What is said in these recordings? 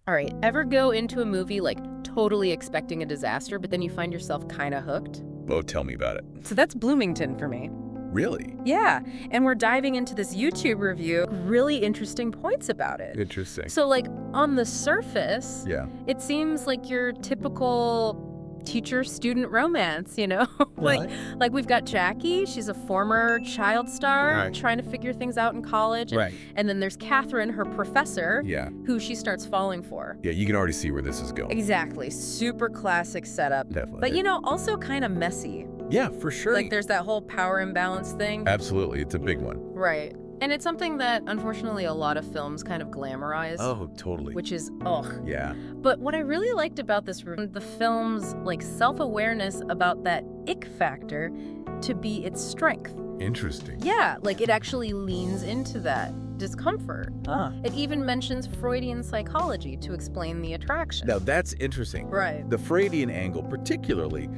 All right, ever go into a movie like totally expecting a disaster, but then you find yourself kind of hooked? Oh, tell me about it. So that's Bloomington for me. Really? Yeah, and we're diving into this YouTube review. Really interesting points about it. Interesting. So, like, on the surface, Yeah. it seems like your typical teacher-student romance, you know? like we've got Jackie, she's a former child star Right. trying to figure things out in college. Right. And then there's Catherine, her professor, Yeah. who she starts falling for. Yeah, you can already see where this is going. Exactly. Super classic setup. Definitely. But, you know, also kind of messy. Yeah, for sure. Like, there's that whole power imbalance thing. Absolutely. It's a big one. Right. And it's something that, unfortunately, a lot of films kind of glamorize. Oh, totally. Which is, ugh. Yeah. But what I really liked about this, the film's, like, self-awareness about that ick factor to be its strength. Interesting. Yeah, like, it actually leans into that discomfort. It even mentions Freudian psychology to explain the attraction. Now, that's interesting. Right. The Freudian angle, particularly,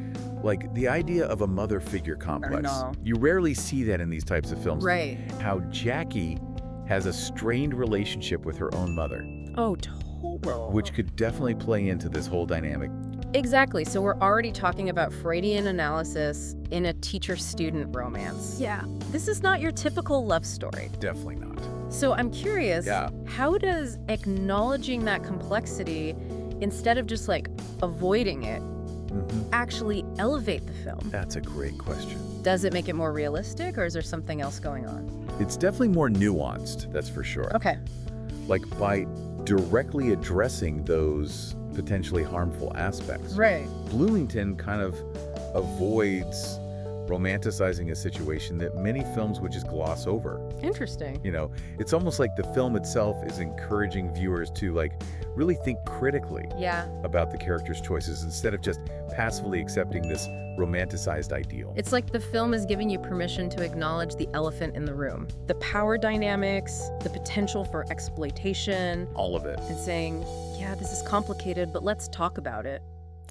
like the idea of a mother figure complex. know. You rarely see that in these types of films. Right. How Jackie has a strained relationship with her own mother, Oh, total. which could definitely play into this whole dynamic. Exactly. So we're already talking about Freudian analysis in a teacher-student romance. Yeah. This is not your typical love story. Definitely not. So I'm curious, Yeah. how does acknowledging that complexity, instead of just like avoiding it, actually elevate the film? That's a great question. Does it make it more realistic, or is there something else going on? It's definitely more nuanced, that's for sure. Okay. Like by directly addressing those potentially harmful aspects. Right. Bloomington kind of avoids romanticizing a situation that many films would just gloss over. Interesting. You know, it's almost like the film itself is encouraging viewers to like really think critically Yeah. about the characters' choices instead of just passively accepting this romanticized ideal. It's like the film is giving you permission to acknowledge the elephant in the room. The power dynamics, the potential for exploitation, All of it. and saying, yeah, this is complicated, but let's talk about it.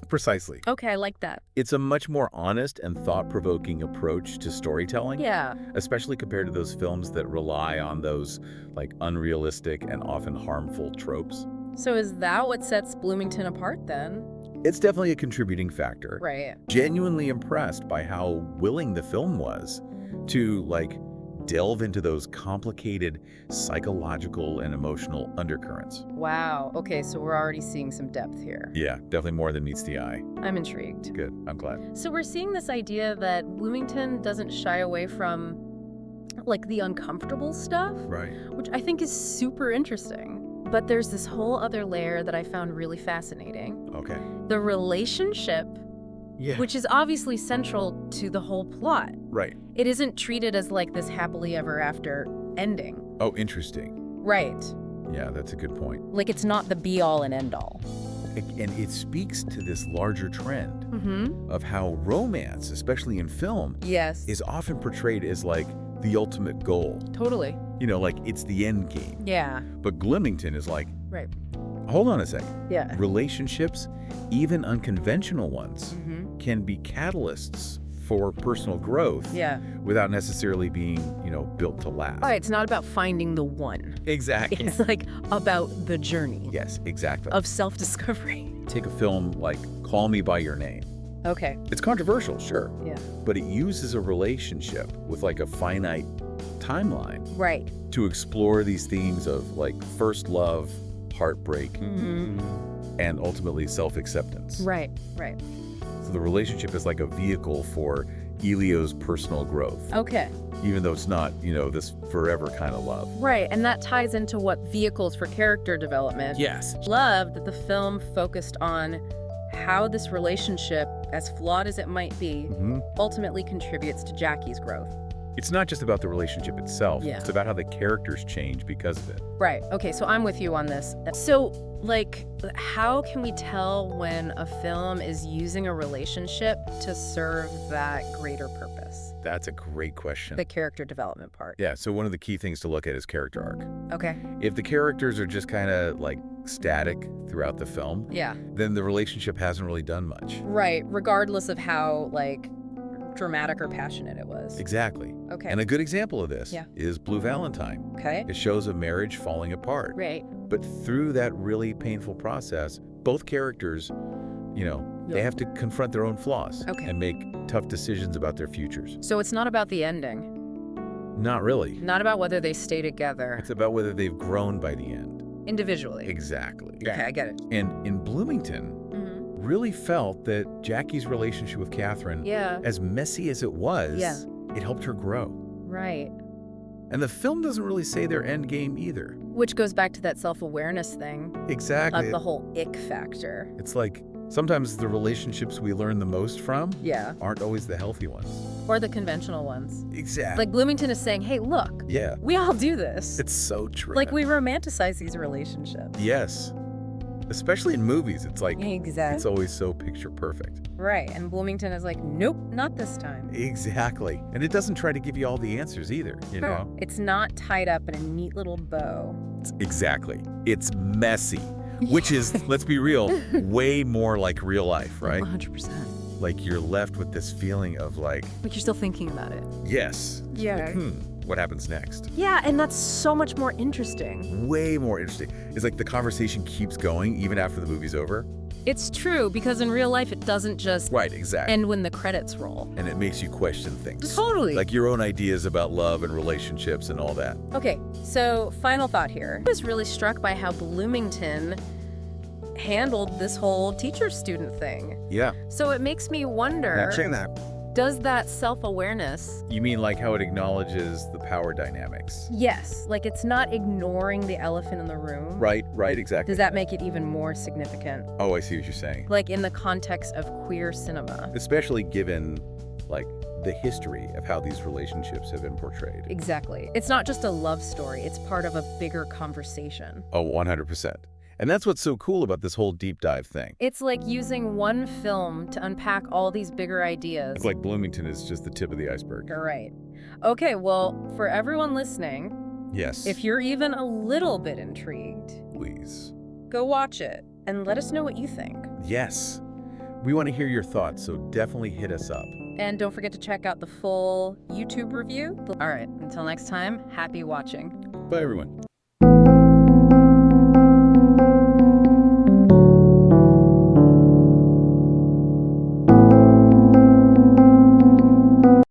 Precisely. Okay, I like that. It's a much more honest and thought-provoking approach to storytelling. Yeah. Especially compared to those films that rely on those like unrealistic and often harmful tropes. So is that what sets Bloomington apart then? It's definitely a contributing factor. Right. Genuinely impressed by how willing the film was to like delve into those complicated psychological and emotional undercurrents. Wow. Okay, so we're already seeing some depth here. Yeah, definitely more than meets the eye. I'm intrigued. Good, I'm glad. So we're seeing this idea that Bloomington doesn't shy away from like the uncomfortable stuff, Right. which I think is super interesting. But there's this whole other layer that I found really fascinating. Okay. The relationship, Yeah. which is obviously central to the whole plot. Right. It isn't treated as like this happily ever after ending. Oh, interesting. Right. Yeah, that's a good point. Like it's not the be all and end all. And it speaks to this larger trend Mm-hmm. of how romance, especially in film, Yes. is often portrayed as like the ultimate goal. Totally. You know, like it's the end game. Yeah. But Bloomington is like, Right. hold on a second. Yeah. Relationships, even unconventional ones, Mm-hmm. can be catalysts for personal growth Yeah. without necessarily being, built to last. Right. It's not about finding the one. Exactly. It's like about the journey Yes, exactly. of self-discovery. Take a film like Call Me By Your Name. Okay. It's controversial, sure, Yeah. but it uses a relationship with like a finite timeline Right. to explore these themes of like first love, heartbreak, Mm-hmm. and ultimately self-acceptance. Right. Right. So the relationship is like a vehicle for Elio's personal growth, Okay. even though it's not, this forever kind of love. Right. And that ties into what vehicles for character development. Yes. Loved that the film focused on how this relationship, as flawed as it might be, ultimately contributes to Jackie's growth. It's not just about the relationship itself. Yeah. It's about how the characters change because of it. Right. Okay, so I'm with you on this. So, like, how can we tell when a film is using a relationship to serve that greater purpose? That's a great question. The character development part. Yeah, so one of the key things to look at is character arc. Okay. If the characters are just kind of like static throughout the film, Yeah. then the relationship hasn't really done much. Right. Regardless of how, like, dramatic or passionate it was. Exactly. Okay. And a good example of this Yeah. is Blue Valentine. Okay. It shows a marriage falling apart. Right. But through that really painful process, both characters, they have to confront their own flaws and make tough decisions about their futures. So it's not about the ending. Not really. Not about whether they stay together. It's about whether they've grown by the end. Individually. Exactly. Okay, I get it. And in Bloomington, really felt that Jackie's relationship with Catherine, as messy as it was, it helped her grow. Right. And the film doesn't really say their end game either. Which goes back to that self-awareness thing. Exactly. Of the whole ick factor. It's like sometimes the relationships we learn the most from aren't always the healthy ones. Or the conventional ones. Exactly. Like Bloomington is saying, hey, look, we all do this. It's so true. Like we romanticize these relationships. Yes. Especially in movies, it's like, exactly. It's always so picture perfect. Right, and Bloomington is like, nope, not this time. Exactly. And it doesn't try to give you all the answers either, It's not tied up in a neat little bow. Exactly. It's messy, which is, let's be real, way more like real life, right? 100%. Like you're left with this feeling of like you're still thinking about it. Yes. Yeah. Like, what happens next? Yeah, and that's so much more interesting. Way more interesting. It's like the conversation keeps going even after the movie's over. It's true, because in real life, it doesn't just end when the credits roll. And it makes you question things. Totally. Like your own ideas about love and relationships and all that. Okay, so final thought here. I was really struck by how Bloomington handled this whole teacher-student thing. Yeah. So it makes me wonder, does that self-awareness... You mean like how it acknowledges the power dynamics? Yes, like it's not ignoring the elephant in the room. Right, exactly. Does that make it even more significant? Oh, I see what you're saying. Like in the context of queer cinema. Especially given, like, the history of how these relationships have been portrayed. Exactly. It's not just a love story, it's part of a bigger conversation. Oh, 100%. And that's what's so cool about this whole deep dive thing. It's like using one film to unpack all these bigger ideas. It's like Bloomington is just the tip of the iceberg. You're right. Okay, well, for everyone listening, if you're even a little bit intrigued, please go watch it and let us know what you think. Yes. We want to hear your thoughts, so definitely hit us up. And don't forget to check out the full YouTube review. All right, until next time, happy watching. Bye, everyone.